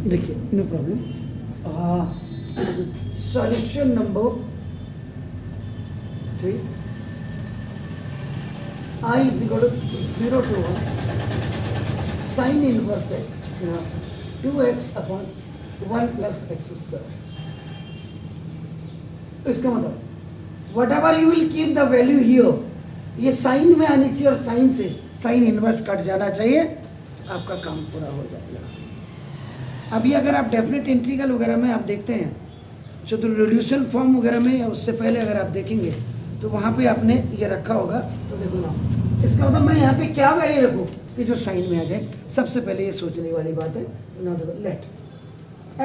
देखिए no problem. Solution number 3, I is equal to 0 to 1 sin inverse है 2x upon 1 plus x square। तो इसका मतलब what ever you will keep the value here, ये sign में आनी चाहिए और साइन से साइन इनवर्स कट जाना चाहिए, आपका काम पूरा हो जाएगा। अभी अगर आप डेफिनेट इंटीग्रल वगैरह में आप देखते हैं जो तो रिड्यूसल फॉर्म वगैरह में या उससे पहले अगर आप देखेंगे तो वहाँ पे आपने ये रखा होगा। तो देखो ना, इसका मतलब मैं यहाँ पे क्या वैल्यू रखूँ कि जो साइन में आ जाए। सबसे पहले ये सोचने वाली बात है। तो ना देखो let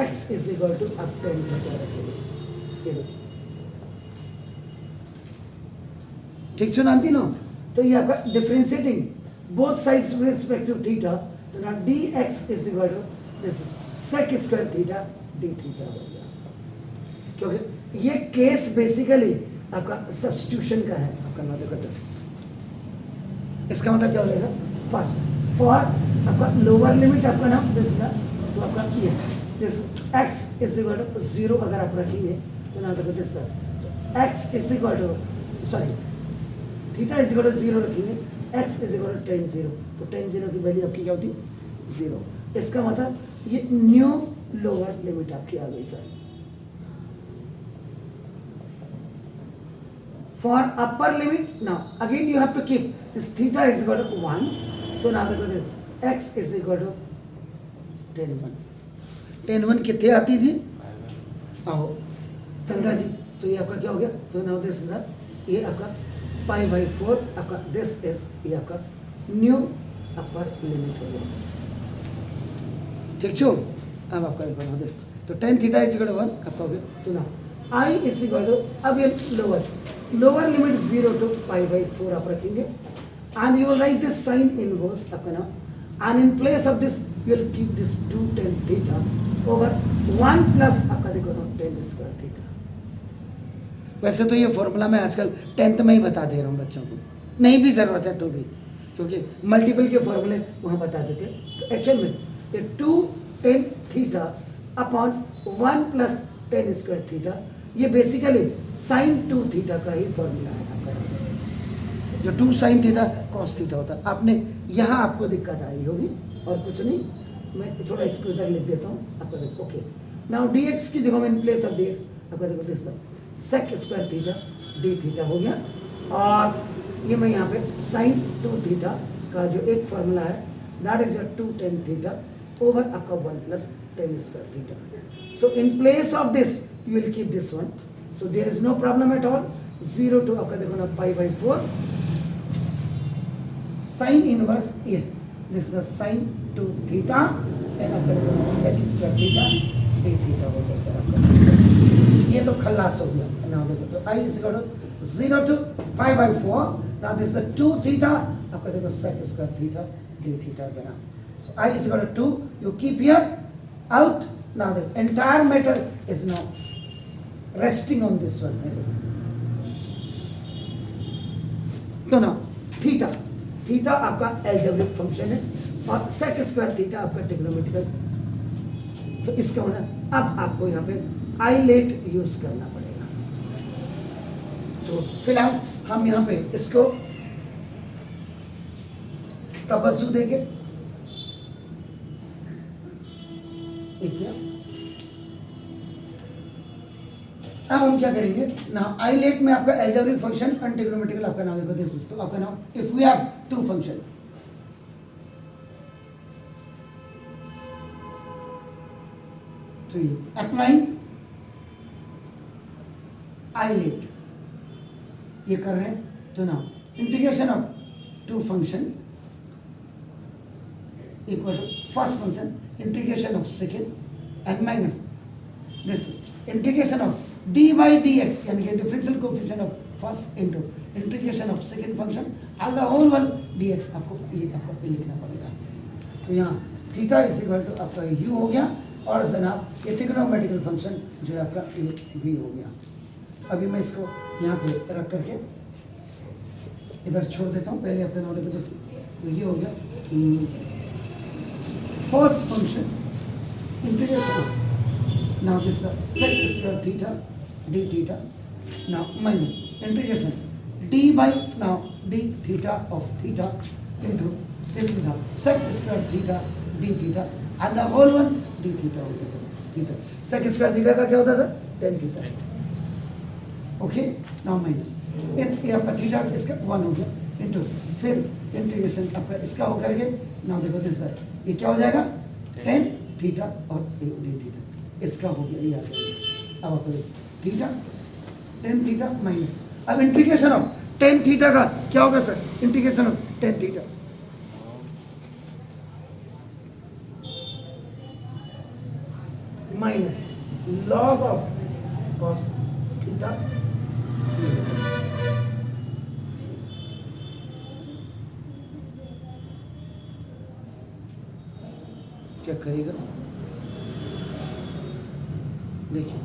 x is equal to अब 10 रखेंगे, ये देखो ठीक सुनाती नो। तो ये आपका differentiating both sides with respect to theta, तो ना dx is equal to this is sec square theta d theta हो गया। क्योंकि ये केस बेसिकली आपका सब्स्टिट्यूशन का है। आपका ना देखो दिस, इसका मतलब क्या हो जाएगा, फर्स्ट फॉर आपका लोअर लिमिट आपका नाम दिस का, तो आपका ये this x is equal to 0 अगर आप रखेंगे तो ना देखो दिस का, तो x is equal to sorry theta is equal to 0 रखेंगे, x is equal to tan 0, तो tan 0 की वैल्यू आपकी क्या होती है 0। इसका मतलब ये न्यू लोअर लिमिट आपकी आ गई sir. For upper limit, now again you have to keep this theta is equal to 1. So now देखो x is equal to tan 1. tan 1 कितने आती जी? आओ चंगा जी, तो ये आपका क्या हो गया? तो now this is ये आपका पाई बाई 4 आपका this is ये आपका न्यू अपर लिमिट हो गया सर। ठीक छो? अब आपका देखो now this, तो tan theta is equal to 1 आपका हो गया। तो now I is equal to अब ये lower limit 0 to pi by 4 आप रखेंगे and you will write this sine inverse आपका ना, and in place of this you will keep this 2 tan theta over 1 plus आपका देखो ना tan स्क्वायर थीटा। वैसे तो ये फॉर्मूला मैं आजकल 10th में ही बता दे रहा हूँ बच्चों को, नहीं भी ज़रूरत है तो भी, क्योंकि मल्टीपल के फॉर्मूले वहाँ बता देते। तो एक्चुअल में ये 2 tan theta upon 1 plus tan square theta, ये बेसिकली साइन 2 थीटा का ही फॉर्मूला है आपका, जो 2 साइन थीटा कॉस थीटा होता है। आपने यहाँ आपको दिक्कत आई होगी और कुछ नहीं, मैं थोड़ा इसको इधर लिख देता हूँ आपका देखो। ओके नाउ dx की जगह में इन प्लेस ऑफ dx आपका देखो this sec square theta d theta हो गया, और ये मैं यहाँ पे साइन 2 थीटा का जो एक फॉर्मूला है that is 2 tan theta over आपका 1 plus tan square theta. So in place of this you will keep this one, so there is no problem at all। 0 to आपका देखो ना पाई बाई 4 साइन इनवर्स ये this is sine 2 theta and आपका देखो ना sec square theta d theta हो गया sir आपका। ये तो खल्लास हो गया ना। देखो तो I is equal to 0 to pi by 4, now this is 2 theta आपका देखो sec square theta d theta जना। so I is equal to 2, you keep here out, now the entire matter is now resting on this one। तो ना theta theta आपका algebraic function है और सेक square theta आपका trigonometrical. तो इसका मतलब अब आपको यहाँ पे आईलेट यूज करना पड़ेगा। तो फिलहाल हम यहाँ पे इसको तवज्जो देंगे। अब हम क्या करेंगे ना, आईलेट में आपका एल्जेब्रिक फंक्शन एंड ट्रिग्नोमेट्रिकल आपका नाम देखो दिस इज, तो आपका नाम इफ वी हैव 2 फंक्शन, तो ये अप्लाइंग आईलेट ये कर रहे हैं। तो ना integration of 2 function equal to first function integration of second and minus this is integration of dy dx, यानी कि differential coefficient of first into integration of second function and the whole one dx आपको ये आपको लिखना पड़ेगा। तो यहाँ theta is equal to आपका u हो गया और जनाब ये ट्रिग्नोमेट्रिकल फंक्शन जो है आपका ये v हो गया। अभी मैं इसको यहाँ पे रख करके इधर छोड़ देता हूँ, पहले अपने नोट पे। तो ये हो गया first function integration. Now this is sec square theta d theta. Now minus integration d by now d theta of theta into this is now sec square theta d theta and the whole one d theta होता है sir theta. Sec square theta का क्या होता है sir? tan theta. Okay. Now minus ये आपका theta इसका 1 हो गया इंटू फिर इंटीग्रेशन आपका इसका हो करके नाउ देखो दिस सर ये क्या हो जाएगा tan थीटा और d थीटा इसका हो गया ये आ जाएगा. अब आपको थीटा tan थीटा माइनस अब इंटीग्रेशन ऑफ tan थीटा का क्या होगा sir? Integration of tan theta minus log of cos theta क्या करेगा देखिए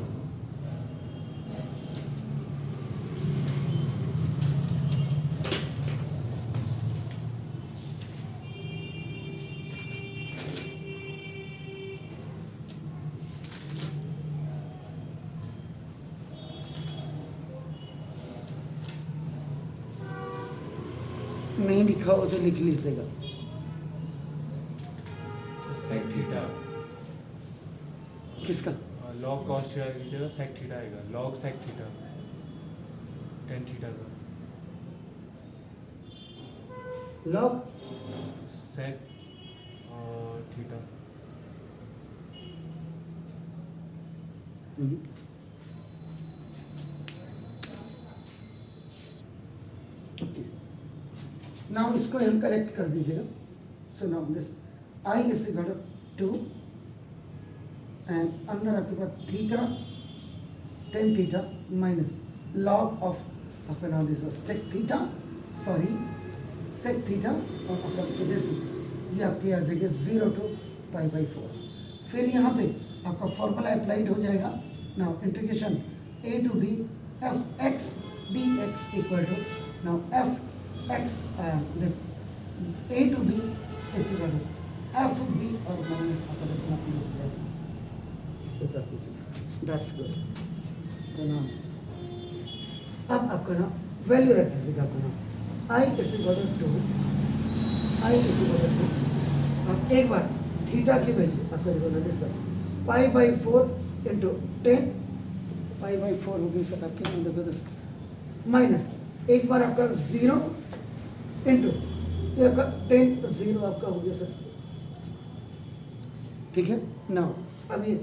नहीं लिखा हो तो लिख लीजिएगा सेक थीटा किसका लॉग कॉस थीटा की जगह सेक थीटा आएगा log sec theta tan theta का log sec theta okay now इसको हम करेक्ट कर दीजिएगा. So now this I is equal to 2 and अंदर आपके पास theta tan theta minus log of आपका now this sec theta sorry sec theta और आपका दिस ये आपकी आ जाएगी 0 to π/4. फिर यहाँ पे आपका फॉर्मूला अप्लाइड हो जाएगा. Now integration a to b f x dx equal to now f x this a to b is equal to f b और माइनस आपका प्लस दैट्स गुड. तो ना अब आपका ना वैल्यू रख दीजिएगा आपका ना i is equal to i is equal to अब एक बार थीटा की वैल्यू आपका देखो ना सर π/4 इंटू 10 π/4 हो गई सर आपके देखो तो माइनस एक बार आपका 0 इंटू ये आपका 10 0 आपका हो गया सर. ठीक है नाउ अब ये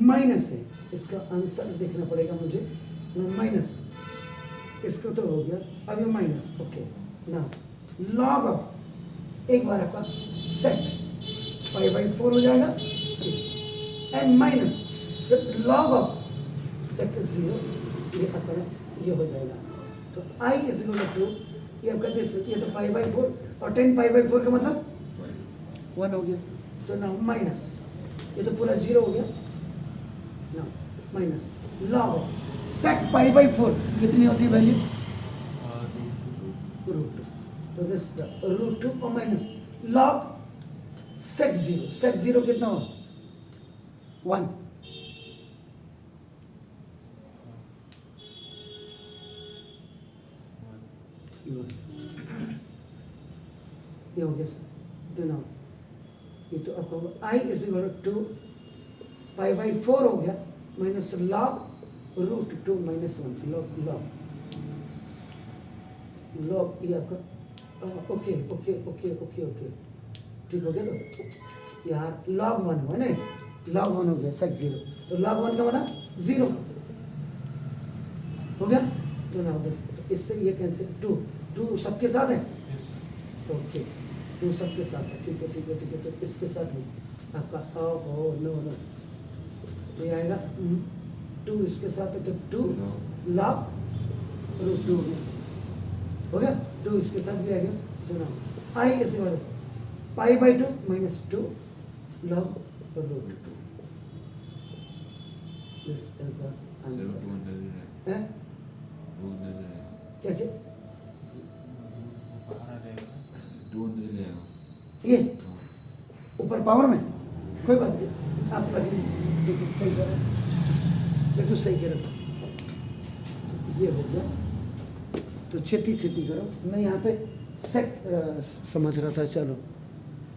माइनस है इसका आंसर देखना पड़ेगा मुझे. माइनस इसका तो हो गया अब ये minus okay. Now log of एक बार आपका सेक π/4 हो जाएगा एंड माइनस जब लॉग ऑफ सेक 0 ये आपका ये हो जाएगा. तो i इज इक्वल टू ये आपका दिस ये तो π/4 और 10 π/4 का मतलब 1 हो गया. तो नाउ माइनस ये तो पूरा 0 हो गया. Now minus log of sec π/4 कितनी होती है वैल्यू √2. तो दिस √2 और माइनस log sec 0 कितना हो 1. ये हो गया सर. तो नाउ ये तो आपका i इज इक्वल टू π/4 हो गया माइनस log √2 माइनस 1 log ये आपका okay okay okay okay okay ठीक हो गया. तो यार log 1 हुआ ना log 1 हो गया sec 0 तो log 1 का मतलब 0 हो गया. तो नाउ दिस इससे ये कैंसिल 2 सबके साथ है ओके 2 सबके साथ है. ठीक है ठीक है ठीक है. तो इसके साथ नहीं आपका ओ नो तो ये आएगा 2 इसके साथ है तो 2 log √2 हो गया. 2 इसके साथ भी आ गया. तो ना i is equal π/2 minus 2 log √2. This is the answer. है कैसे ये ऊपर पावर में कोई बात नहीं आप पढ़ लीजिए, देखिए सही करो, बिल्कुल सही करो सर। ये हो गया, तो छेती छेती करो। मैं यहाँ पे समझ रहा था, चलो